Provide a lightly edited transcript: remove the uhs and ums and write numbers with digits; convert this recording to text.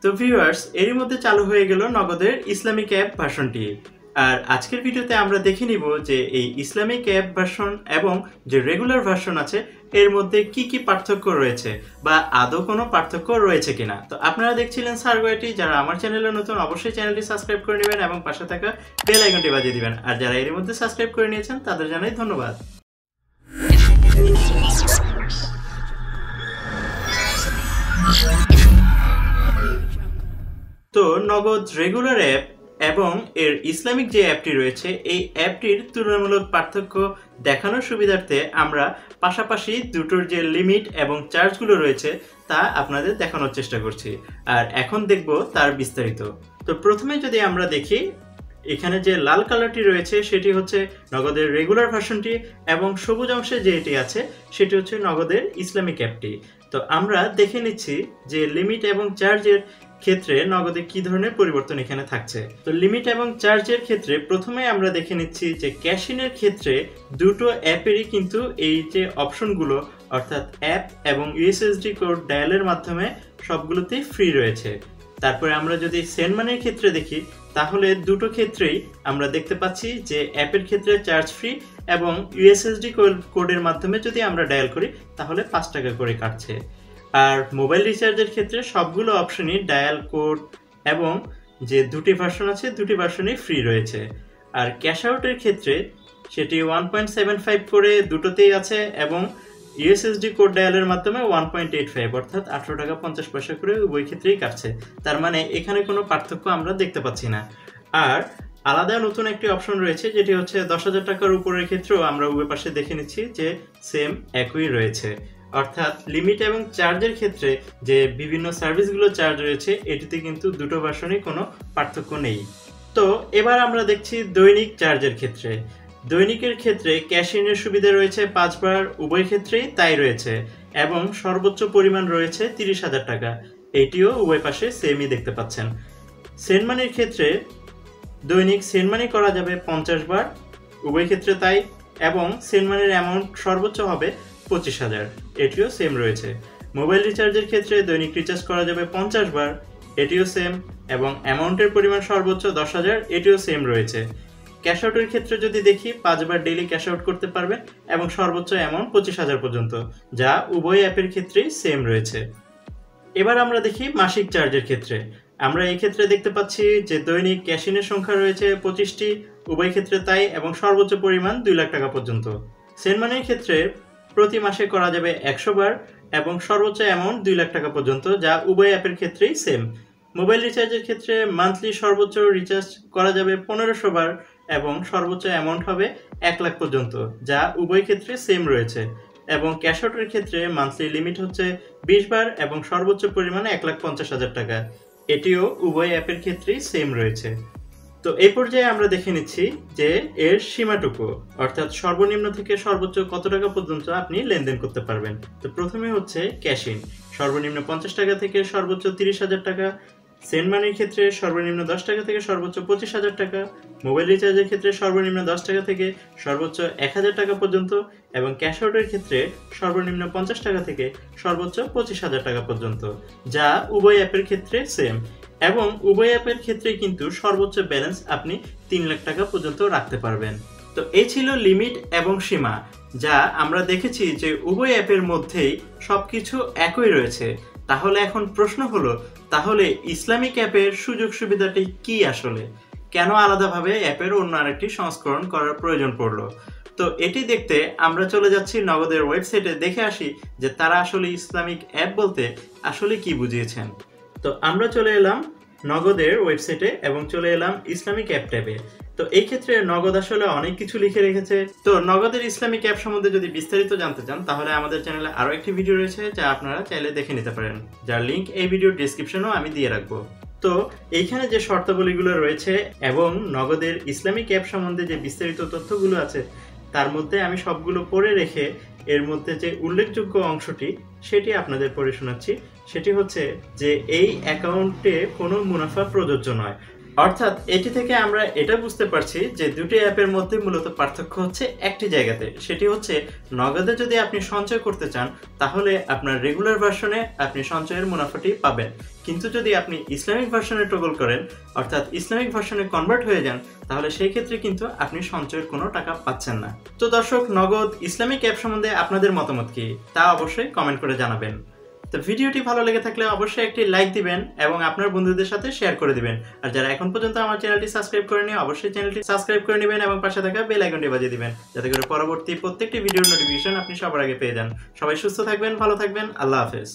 তো ভিউয়ার্স এরই মধ্যে চালু হয়ে গেল নগদের ইসলামিক অ্যাপ ভার্সনটি। আর আজকের ভিডিওতে আমরা দেখে নিব যে এই ইসলামিক অ্যাপ ভার্সন এবং যে রেগুলার ভার্সন আছে এর মধ্যে কি কি পার্থক্য রয়েছে বা আদৌ কোনো পার্থক্য রয়েছে কিনা। তো আপনারা দেখছিলেন সার্গোয়াটি। যারা আমার চ্যানেলে নতুন অবশ্যই চ্যানেলটি সাবস্ক্রাইব করে নেবেন এবং পাশে থাকা বেল আইকনটি বাজিয়ে দিবেন। আর যারা এর মধ্যে সাবস্ক্রাইব করে নিয়েছেন তাদের জানাই ধন্যবাদ। তো নগদ রেগুলার অ্যাপ এবং এর ইসলামিক যে অ্যাপটি রয়েছে এই অ্যাপটির তুলনামূলক পার্থক্য দেখানোর সুবিধার্থে আমরা পাশাপাশি দুটোর যে লিমিট এবং চার্জগুলো রয়েছে তা আপনাদের দেখানোর চেষ্টা করছি। আর এখন দেখব তার বিস্তারিত। তো প্রথমে যদি আমরা দেখি, এখানে যে লাল কালারটি রয়েছে সেটি হচ্ছে নগদের রেগুলার ভার্সনটি এবং সবুজ অংশে যে এটি আছে সেটি হচ্ছে নগদের ইসলামিক অ্যাপটি। তো আমরা দেখে নিচ্ছি যে লিমিট এবং চার্জের ক্ষেত্রে নগদে কি ধরনের পরিবর্তন এখানে থাকছে। তো লিমিট এবং চার্জের ক্ষেত্রে প্রথমে আমরা দেখে নিচ্ছি যে ক্যাশ ইনের ক্ষেত্রে দুটো অ্যাপেরই কিন্তু এই যে অপশনগুলো অর্থাৎ অ্যাপ এবং ইউএসএসডি কোড ডায়ালের মাধ্যমে সবগুলোতেই ফ্রি রয়েছে। তারপরে আমরা যদি সেন্ড মানির ক্ষেত্রে দেখি তাহলে দুটো ক্ষেত্রেই আমরা দেখতে পাচ্ছি যে অ্যাপের ক্ষেত্রে চার্জ ফ্রি এবং ইউএসএসডি কোডের মাধ্যমে যদি আমরা ডায়াল করি তাহলে 5 টাকা করে কাটছে। আর মোবাইল রিচার্জের ক্ষেত্রে সবগুলো অপশনই ডায়াল কোড এবং যে দুটি ভার্সন আছে দুটি ভার্সনই ফ্রি রয়েছে। আর ক্যাশ আউটের ক্ষেত্রে সেটি 1.75 করে দুটোতেই আছে এবং ইউএসএসডি কোড ডায়ালের মাধ্যমে 1.85 অর্থাৎ 18 টাকা 50 পয়সা করে উভয় ক্ষেত্রেই কাটছে। তার মানে এখানে কোনো পার্থক্য আমরা দেখতে পাচ্ছি না। আর আলাদা নতুন একটি অপশন রয়েছে যেটি হচ্ছে 10,000 টাকার উপরের ক্ষেত্রেও আমরা উভয় পাশে দেখে নিচ্ছি যে সেম একই রয়েছে। অর্থাৎ লিমিট এবং চার্জের ক্ষেত্রে যে বিভিন্ন সার্ভিসগুলো চার্জ রয়েছে এটিতে কিন্তু দুটো ভার্সনই কোনো পার্থক্য নেই। তো এবার আমরা দেখছি দৈনিক চার্জের ক্ষেত্রে। দৈনিকের ক্ষেত্রে ক্যাশ ইনের সুবিধা রয়েছে 5 বার, উভয় ক্ষেত্রেই তাই রয়েছে এবং সর্বোচ্চ পরিমাণ রয়েছে 30,000 টাকা। এটিও উভয় পাশে সেমই দেখতে পাচ্ছেন। সেন্ড মানির ক্ষেত্রে দৈনিক সেন্ড মানি করা যাবে 50 বার, উভয় ক্ষেত্রে তাই, এবং সেন্ড মানির অ্যামাউন্ট সর্বোচ্চ হবে 25,000, এটিও সেম রয়েছে। মোবাইল রিচার্জের ক্ষেত্রে দৈনিক রিচার্জ করা যাবে 50 বার, এটিও সেম, এবং অ্যামাউন্টের পরিমাণ সর্বোচ্চ 10,000, এটিও সেম রয়েছে। ক্যাশ আউটের ক্ষেত্রে যদি দেখি 5 বার ডেইলি ক্যাশ আউট করতে পারবেন এবং সর্বোচ্চ অ্যামাউন্ট 25,000 পর্যন্ত, যা উভয় অ্যাপের ক্ষেত্রেই সেম রয়েছে। এবার আমরা দেখি মাসিক চার্জের ক্ষেত্রে। আমরা এই ক্ষেত্রে দেখতে পাচ্ছি যে দৈনিক ক্যাশ ইনের সংখ্যা রয়েছে 25টি, উভয় ক্ষেত্রে তাই, এবং সর্বোচ্চ পরিমাণ 2 লাখ টাকা পর্যন্ত। সেন্ড মানির ক্ষেত্রে প্রতি মাসে করা যাবে 100 বার এবং সর্বোচ্চ অ্যামাউন্ট 2 লাখ টাকা পর্যন্ত, যা উভয় অ্যাপের ক্ষেত্রেই সেম। মোবাইল রিচার্জের ক্ষেত্রে মান্থলি সর্বোচ্চ রিচার্জ করা যাবে 1500 বার এবং সর্বোচ্চ অ্যামাউন্ট হবে 1 লাখ পর্যন্ত, যা উভয় ক্ষেত্রে সেম রয়েছে। এবং ক্যাশ আউটের ক্ষেত্রে মান্থলি লিমিট হচ্ছে 20 বার এবং সর্বোচ্চ পরিমাণে 1,50,000 টাকা। এটিও উভয় অ্যাপের ক্ষেত্রেই সেম রয়েছে। তো এই পর্যায়ে আমরা দেখে নিচ্ছি যে এর সীমাটুকু, অর্থাৎ সর্বনিম্ন থেকে সর্বোচ্চ কত টাকা পর্যন্ত আপনি লেনদেন করতে পারবেন। তো প্রথমে হচ্ছে ক্যাশ ইন, সর্বনিম্ন 50 টাকা থেকে সর্বোচ্চ 30,000 টাকা। সেন্ড মানির ক্ষেত্রে সর্বনিম্ন 10 টাকা থেকে সর্বোচ্চ 25,000 টাকা। মোবাইল রিচার্জের ক্ষেত্রে সর্বনিম্ন 10 টাকা থেকে সর্বোচ্চ 1,000 টাকা পর্যন্ত, এবং ক্যাশ আউটের ক্ষেত্রে সর্বনিম্ন 50 টাকা থেকে সর্বোচ্চ 25,000 টাকা পর্যন্ত, যা উভয় অ্যাপের ক্ষেত্রে সেম। এবং উভয় অ্যাপের ক্ষেত্রে কিন্তু সর্বোচ্চ ব্যালেন্স আপনি 3 লাখ টাকা পর্যন্ত রাখতে পারবেন। তো এই ছিল লিমিট এবং সীমা, যা আমরা দেখেছি যে উভয় অ্যাপের মধ্যেই সবকিছু একই রয়েছে। তাহলে এখন প্রশ্ন হলো, তাহলে ইসলামিক অ্যাপের সুযোগ সুবিধাটি কি আসলে? কেন আলাদাভাবে অ্যাপের অন্য আরেকটি সংস্করণ করার প্রয়োজন পড়লো? তো এটি দেখতে আমরা চলে যাচ্ছি নগদের ওয়েবসাইটে, দেখে আসি যে তারা আসলে ইসলামিক অ্যাপ বলতে আসলে কি বুঝিয়েছেন। তো আমরা চলে এলাম নগদের ওয়েবসাইটে এবং চলে এলাম ইসলামিক অ্যাপ ট্যাবে। তো এই ক্ষেত্রে নগদ আসলে অনেক কিছু লিখে রেখেছে। তো নগদের ইসলামিক অ্যাপ সম্বন্ধে যদি বিস্তারিত জানতে চান তাহলে আমাদের চ্যানেলে আরও একটি ভিডিও রয়েছে যা আপনারা চাইলে দেখে নিতে পারেন, যার লিঙ্ক এই ভিডিওর ডেসক্রিপশনেও আমি দিয়ে রাখবো। তো এইখানে যে শর্তাবলীগুলো রয়েছে এবং নগদের ইসলামিক অ্যাপ সম্বন্ধে যে বিস্তারিত তথ্যগুলো আছে তার মধ্যে আমি সবগুলো পড়ে রেখে এর মধ্যে যে উল্লেখযোগ্য অংশটি সেটি আপনাদের পড়ে শোনাচ্ছি। সেটি হচ্ছে যে এই অ্যাকাউন্টে কোনো মুনাফা প্রযোজ্য নয়, অর্থাৎ এটি থেকে আমরা এটা বুঝতে পারছি যে দুটি অ্যাপের মধ্যে মূলত পার্থক্য হচ্ছে একটি জায়গাতে, সেটি হচ্ছে নগদে যদি আপনি সঞ্চয় করতে চান তাহলে আপনার রেগুলার ভার্সনে আপনি সঞ্চয়ের মুনাফাটি পাবেন, কিন্তু যদি আপনি ইসলামিক ভার্সনে টগল করেন অর্থাৎ ইসলামিক ভার্সনে কনভার্ট হয়ে যান তাহলে সেই ক্ষেত্রে কিন্তু আপনি সঞ্চয়ের কোনো টাকা পাচ্ছেন না। তো দর্শক, নগদ ইসলামিক অ্যাপ সম্বন্ধে আপনাদের মতামত কি তা অবশ্যই কমেন্ট করে জানাবেন। তো ভিডিওটি ভালো লেগে থাকলে অবশ্যই একটি লাইক দিবেন এবং আপনার বন্ধুদের সাথে শেয়ার করে দিবেন। আর যারা এখন পর্যন্ত আমার চ্যানেলটি সাবস্ক্রাইব করেনি অবশ্যই চ্যানেলটি সাবস্ক্রাইব করে নেবেন এবং পাশে থাকা বেল আইকনটি বাজিয়ে দিবেন, যাতে করে পরবর্তী প্রত্যেকটি ভিডিওর নোটিফিকেশন আপনি সবার আগে পেয়ে যান। সবাই সুস্থ থাকবেন, ভালো থাকবেন, আল্লাহ হাফেজ।